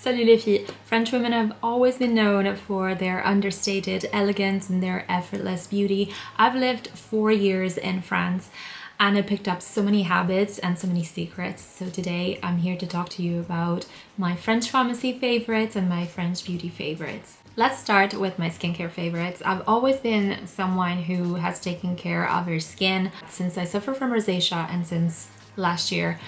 Salut les filles! French women have always been known for their understated elegance and their effortless beauty. I've lived 4 years in France and I picked up so many habits and so many secrets. So today I'm here to talk to you about my French pharmacy favorites and my French beauty favorites. Let's start with my skincare favorites. I've always been someone who has taken care of her skin since I suffer from rosacea and since last year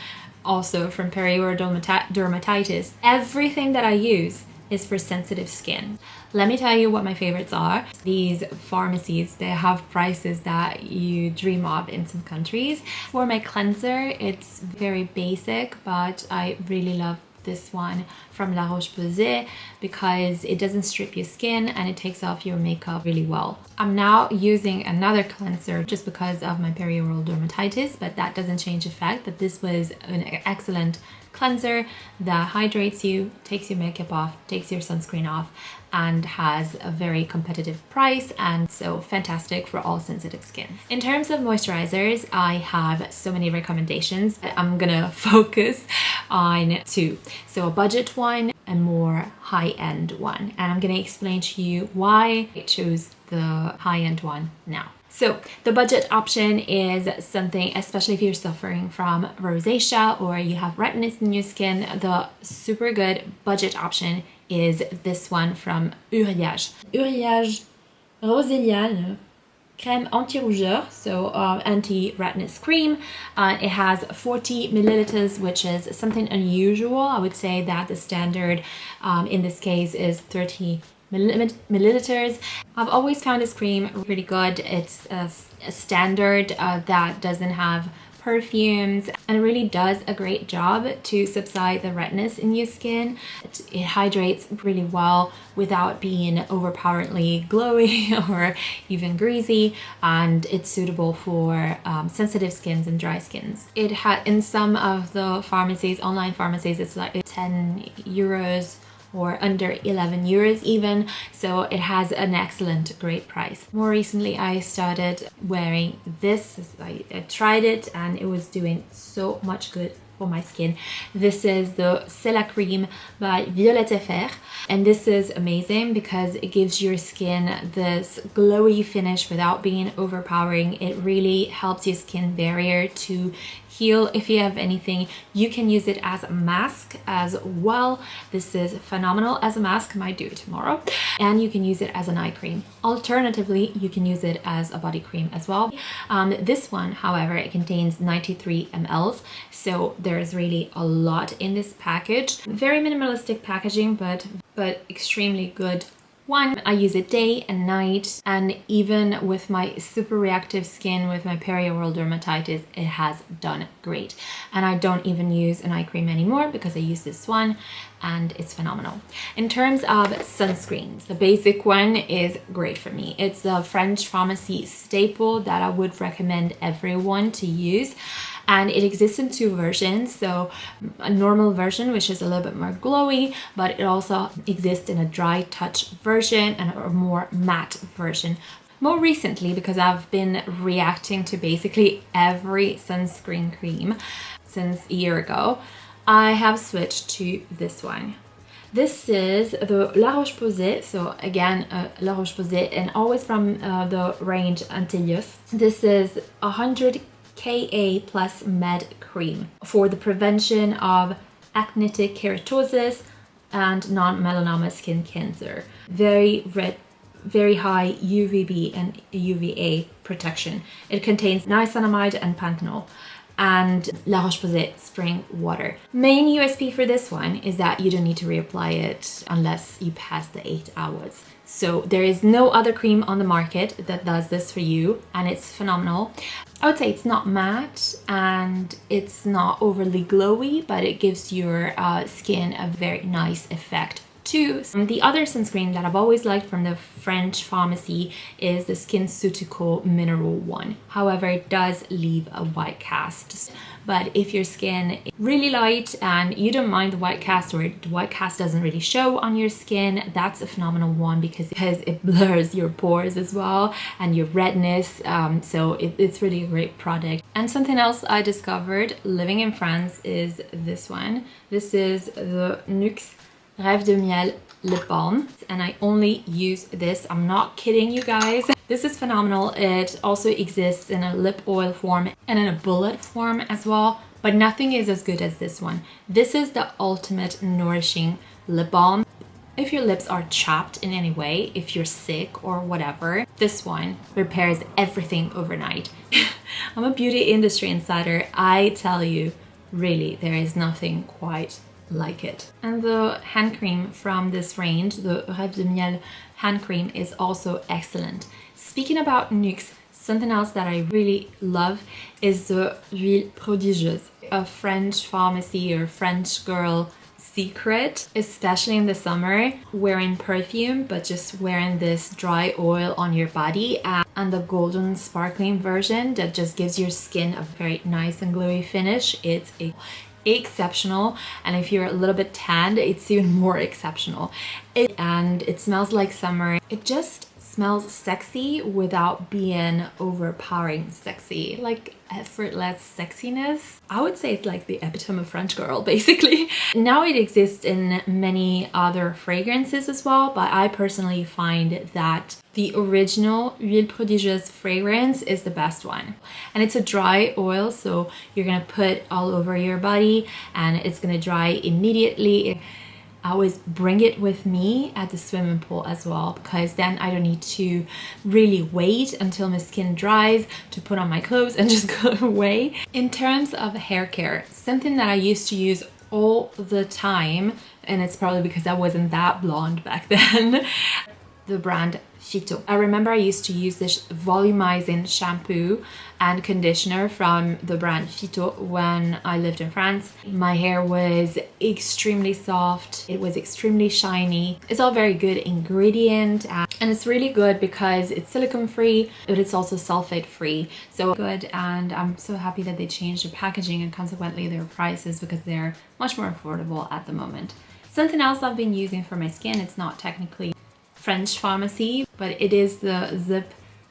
also from perioral dermatitis. Everything that I use is for sensitive skin. Let me tell you what my favorites are. These pharmacies, they have prices that you dream of in some countries. For my cleanser, it's very basic, but I really love this one from La Roche-Posay because it doesn't strip your skin and it takes off your makeup really well. I'm now using another cleanser just because of my perioral dermatitis, but that doesn't change the fact that this was an excellent cleanser that hydrates you, takes your makeup off, takes your sunscreen off, and has a very competitive price, and so fantastic for all sensitive skin. In terms of moisturizers, I have so many recommendations. I'm gonna focus on two. So a budget one and more high-end one. And I'm gonna explain to you why I chose the high-end one now. So the budget option is something, especially if you're suffering from rosacea or you have redness in your skin, the super good budget option is this one from Eldridge. Eldridge Roseliane crème anti-rougeur, so anti-redness cream. It has 40 milliliters, which is something unusual. I would say that the standard in this case is 30 milliliters. I've always found this cream pretty good. It's a standard that doesn't have perfumes and it really does a great job to subside the redness in your skin. It hydrates really well without being overpoweringly glowy or even greasy, and it's suitable for sensitive skins and dry skins. It had in some of the pharmacies, online pharmacies, it's like 10 euros or under 11 euros even, so it has an excellent, great price. More recently I started wearing this. I tried it and it was doing so much good for my skin. This is the C'est la Crème by Violette Fer, and this is amazing because it gives your skin this glowy finish without being overpowering. It really helps your skin barrier to heal if you have anything. You can use it as a mask as well. This is phenomenal as a mask, might do it tomorrow. And you can use it as an eye cream. Alternatively, you can use it as a body cream as well. This one, however, it contains 93 ml, so there's really a lot in this package. Very minimalistic packaging, but extremely good one. I use it day and night, and even with my super reactive skin, with my perioral dermatitis, it has done great. And I don't even use an eye cream anymore because I use this one and it's phenomenal. In terms of sunscreens, the basic one is great for me. It's a French pharmacy staple that I would recommend everyone to use. And it exists in two versions, so a normal version, which is a little bit more glowy, but it also exists in a dry touch version and a more matte version. More recently, because I've been reacting to basically every sunscreen cream since a year ago, I have switched to this one. This is the La Roche-Posay, so again, La Roche-Posay, and always from the range Antelius. This is 100 Ka plus med cream for the prevention of actinic keratosis and non-melanoma skin cancer. Very high UVB and UVA protection. It contains niacinamide and panthenol and La Roche-Posay spring water. Main USP for this one is that you don't need to reapply it unless you pass the 8 hours. So there is no other cream on the market that does this for you, and it's phenomenal. I would say it's not matte and it's not overly glowy, but it gives your skin a very nice effect too. The other sunscreen that I've always liked from the French pharmacy is the SkinCeutical Mineral one. However, it does leave a white cast. But if your skin is really light and you don't mind the white cast, or the white cast doesn't really show on your skin, that's a phenomenal one because it blurs your pores as well and your redness. So it's really a great product. And something else I discovered living in France is this one. This is the Nuxe Rêve de Miel lip balm, and I only use this. I'm not kidding you guys. This is phenomenal. It also exists in a lip oil form and in a bullet form as well, but nothing is as good as this one. This is the ultimate nourishing lip balm. If your lips are chapped in any way, if you're sick or whatever, this one repairs everything overnight. I'm a beauty industry insider. I tell you, really, there is nothing quite like it. And the hand cream from this range, the Rêve de Miel hand cream, is also excellent. Speaking about NYX, something else that I really love is the Huile Prodigieuse, a French pharmacy or French girl secret, especially in the summer, wearing perfume but just wearing this dry oil on your body, and the golden sparkling version that just gives your skin a very nice and glowy finish. It's exceptional, and if you're a little bit tanned, it's even more exceptional. And it smells like summer. It just smells sexy without being overpowering sexy, like effortless sexiness. I would say it's like the epitome of French girl, basically. Now it exists in many other fragrances as well, but I personally find that the original Huile Prodigieuse fragrance is the best one. And it's a dry oil, so you're gonna put all over your body and it's gonna dry immediately. I always bring it with me at the swimming pool as well, because then I don't need to really wait until my skin dries to put on my clothes and just go away. In terms of hair care, something that I used to use all the time, and it's probably because I wasn't that blonde back then, the brand Phyto. I remember I used to use this volumizing shampoo and conditioner from the brand Phyto when I lived in France. My hair was extremely soft, it was extremely shiny. It's all very good ingredient, and it's really good because it's silicone free, but it's also sulfate free. So good, and I'm so happy that they changed the packaging and consequently their prices, because they're much more affordable at the moment. Something else I've been using for my skin, it's not technically French pharmacy, but it is the ZIIP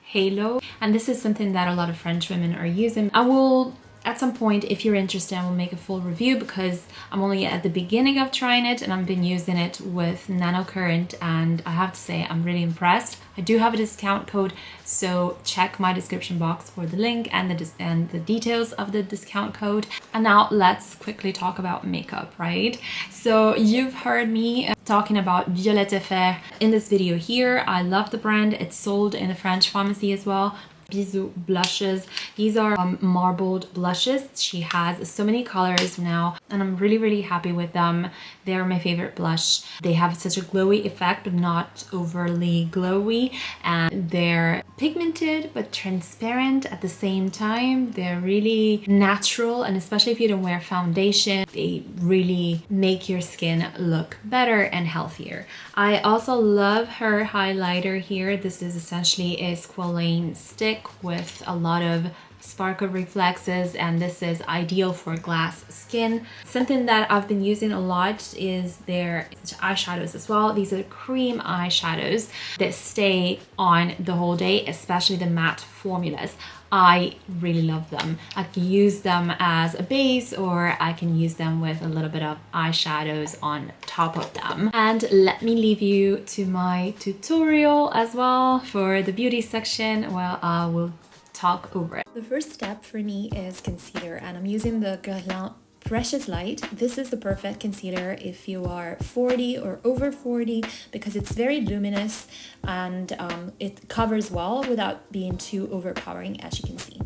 Halo, and this is something that a lot of French women are using. I will, at some point, if you're interested, I will make a full review, because I'm only at the beginning of trying it and I've been using it with nano current, and I have to say I'm really impressed. I do have a discount code, so check my description box for the link and the details of the discount code. And now let's quickly talk about makeup, right? So you've heard me talking about Violette Effet in this video here. I love the brand. It's sold in the French pharmacy as well. Bisous blushes. These are marbled blushes. She has so many colors now, and I'm really happy with them. They're my favorite blush. They have such a glowy effect, but not overly glowy, and they're pigmented but transparent at the same time. They're really natural, and especially if you don't wear foundation, they really make your skin look better and healthier. I also love her highlighter here. This is essentially a squalane stick with a lot of sparkle reflexes, and this is ideal for glass skin. Something that I've been using a lot is their eyeshadows as well. These are cream eyeshadows that stay on the whole day, especially the matte formulas. I really love them. I can use them as a base, or I can use them with a little bit of eyeshadows on top of them. And let me leave you to my tutorial as well for the beauty section, where I will talk over it. The first step for me is concealer, and I'm using the Guerlain Precious Light. This is the perfect concealer if you are 40 or over 40, because it's very luminous and it covers well without being too overpowering, as you can see.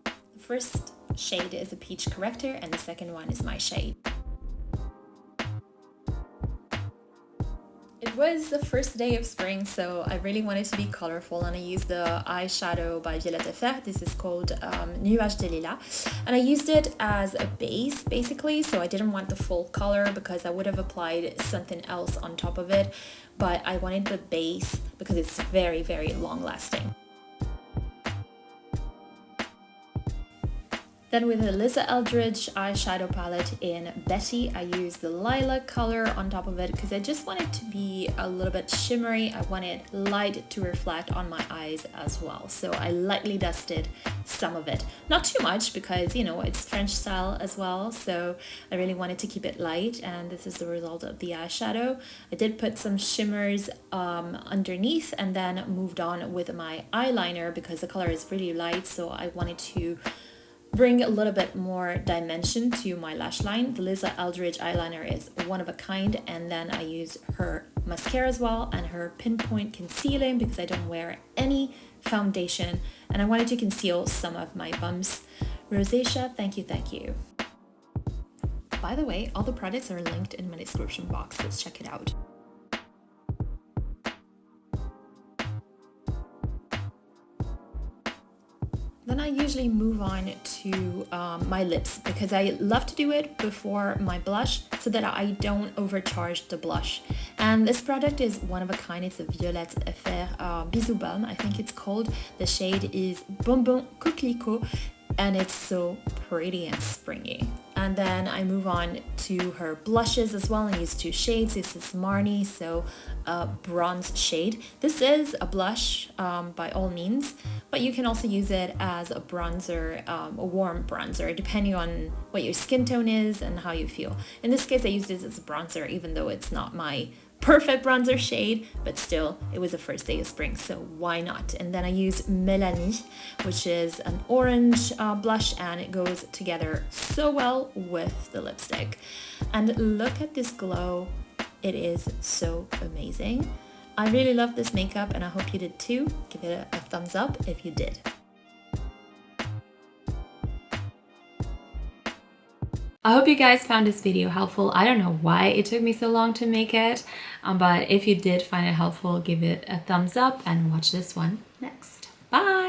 The first shade is a peach corrector, and the second one is my shade. It was the first day of spring, so I really wanted to be colorful, and I used the eyeshadow by Violette Effet. This is called Nuage de Lilas, and I used it as a base basically, so I didn't want the full color because I would have applied something else on top of it, but I wanted the base because it's very long lasting. Then with the Lisa Eldridge eyeshadow palette in Betty, I used the lilac color on top of it because I just want it to be a little bit shimmery. I wanted light to reflect on my eyes as well. So I lightly dusted some of it. Not too much because, you know, it's French style as well. So I really wanted to keep it light, and this is the result of the eyeshadow. I did put some shimmers underneath and then moved on with my eyeliner because the color is really light. So I wanted to bring a little bit more dimension to my lash line. The Lisa Eldridge eyeliner is one of a kind, and then I use her mascara as well and her pinpoint concealing because I don't wear any foundation and I wanted to conceal some of my bumps. Rosacea, thank you, thank you. By the way, all the products are linked in my description box. Let's check it out. Then I usually move on to my lips because I love to do it before my blush so that I don't overcharge the blush. And this product is one of a kind. It's a Violette Effet Bisou Balm, I think it's called. The shade is Bonbon Coquelicot and it's so pretty and springy. And then I move on to her blushes as well. I use two shades. This is Marnie, so a bronze shade. This is a blush by all means, but you can also use it as a bronzer, a warm bronzer, depending on what your skin tone is and how you feel. In this case, I used it as a bronzer, even though it's not my perfect bronzer shade, but still it was the first day of spring, so why not? And then I use Melanie, which is an orange blush, and it goes together so well with the lipstick. And look at this glow, it is so amazing. I really love this makeup and I hope you did too. Give it a thumbs up if you did. I hope you guys found this video helpful. I don't know why it took me so long to make it, but if you did find it helpful, give it a thumbs up and watch this one next. Bye!